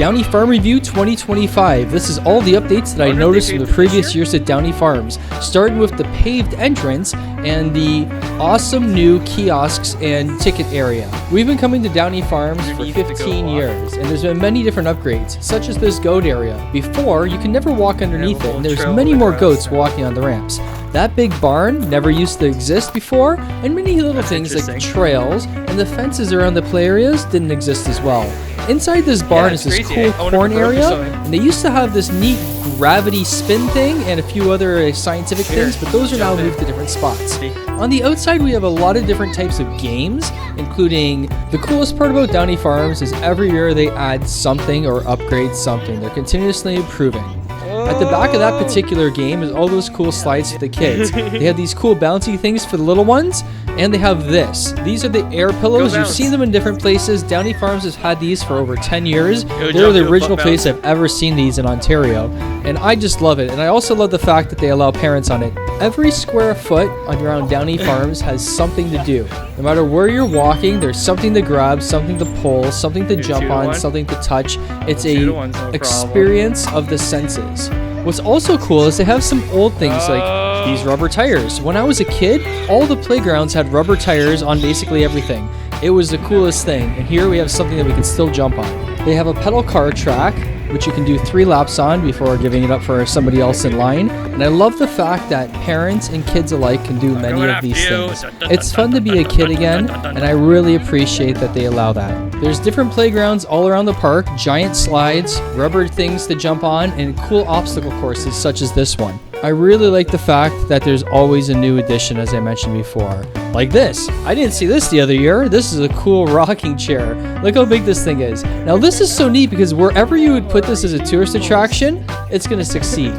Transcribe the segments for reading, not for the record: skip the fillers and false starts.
Downey Farm Review 2025. This is all the updates that I noticed from the previous years at Downey Farms, starting with the paved entrance and the awesome new kiosks and ticket area. We've been coming to Downey Farms for 15 years, and there's been many different upgrades, such as this goat area. Before, you can never walk underneath it, and there's many more goats walking on the ramps. That big barn never used to exist before, and many little things like the trails and the fences around the play areas didn't exist as well. Inside this barn is this cool corn area, and they used to have this neat gravity spin thing and a few other scientific things, but those are now moved to different spots. On the outside, we have a lot of different types of games, including the coolest part about Downey Farms is every year they add something or upgrade something. They're continuously improving. At the back of that particular game is all those cool slides for the kids. They have these cool bouncy things for the little ones, and they have this. These are the air pillows. You've seen them in different places. Downey Farms has had these for over 10 years. They're the original place I've ever seen these in Ontario, and I just love it. And I also love the fact that they allow parents on it. Every square foot around Downey Farms has something to do. No matter where you're walking, there's something to grab, something to pull, something to jump on, something to touch. It's a experience of the senses. What's also cool is they have some old things like these rubber tires. When I was a kid, all the playgrounds had rubber tires on basically everything. It was the coolest thing, and here we have something that we can still jump on. They have a pedal car track, which you can do 3 laps on before giving it up for somebody else in line. And I love the fact that parents and kids alike can do many of these things. It's fun to be a kid again, and I really appreciate that they allow that. There's different playgrounds all around the park, giant slides, rubber things to jump on, and cool obstacle courses such as this one. I really like the fact that there's always a new addition, as I mentioned before. Like this. I didn't see this the other year. This is a cool rocking chair. Look how big this thing is. Now this is so neat because wherever you would put this as a tourist attraction, it's going to succeed.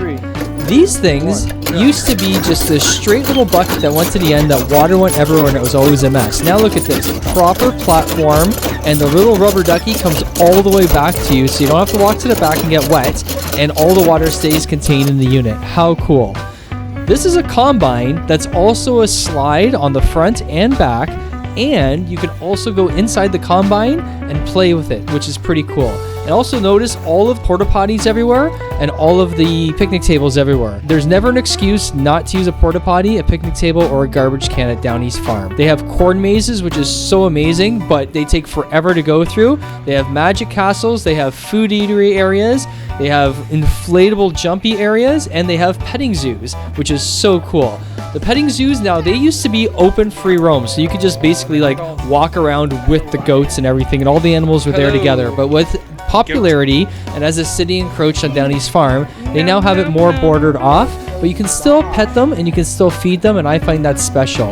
These things used to be just this straight little bucket that went to the end that water went everywhere and it was always a mess. Now look at this. Proper platform, and the little rubber ducky comes all the way back to you so you don't have to walk to the back and get wet, and all the water stays contained in the unit. How cool. This is a combine that's also a slide on the front and back, and you can also go inside the combine and play with it, which is pretty cool. And also notice all of porta potties everywhere and all of the picnic tables everywhere. There's never an excuse not to use a porta potty, a picnic table, or a garbage can at Downey's Farm. They have corn mazes, which is so amazing, but they take forever to go through. They have magic castles, they have food eatery areas, they have inflatable jumpy areas, and they have petting zoos, which is so cool. The petting zoos now, they used to be open free roam, so you could just basically like walk around with the goats and everything, and all the animals were there together. But with popularity, and as the city encroached on Downey's Farm, they now have it more bordered off, but you can still pet them and you can still feed them, and I find that special.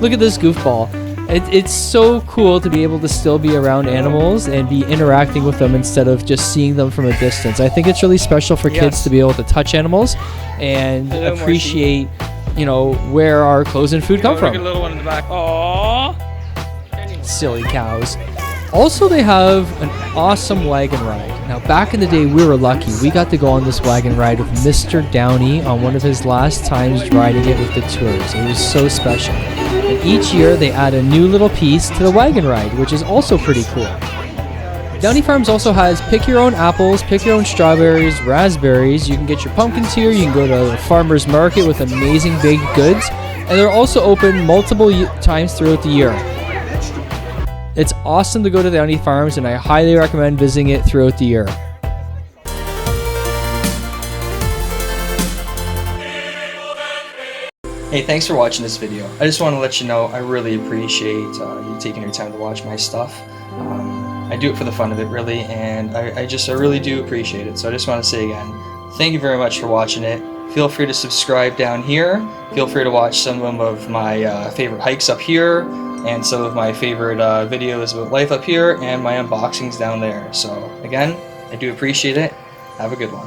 Look at this goofball. It's so cool to be able to still be around animals and be interacting with them instead of just seeing them from a distance. I think it's really special for kids to be able to touch animals and appreciate, you know, where our clothes and food come from. Look at the little one in the back. Aww. Silly cows. Also, they have an awesome wagon ride. Now, back in the day, we were lucky. We got to go on this wagon ride with Mr. Downey on one of his last times riding it with the tours. It was so special. And each year, they add a new little piece to the wagon ride, which is also pretty cool. Downey Farms also has pick your own apples, pick your own strawberries, raspberries. You can get your pumpkins here. You can go to the farmer's market with amazing baked goods. And they're also open multiple times throughout the year. It's awesome to go to Downey Farms, and I highly recommend visiting it throughout the year. Hey, thanks for watching this video. I just want to let you know I really appreciate you taking your time to watch my stuff. I do it for the fun of it, really, and I really do appreciate it. So I just want to say again, thank you very much for watching it. Feel free to subscribe down here. Feel free to watch some of my favorite hikes up here, and some of my favorite videos about life up here, and my unboxings down there. So again, I do appreciate it. Have a good one.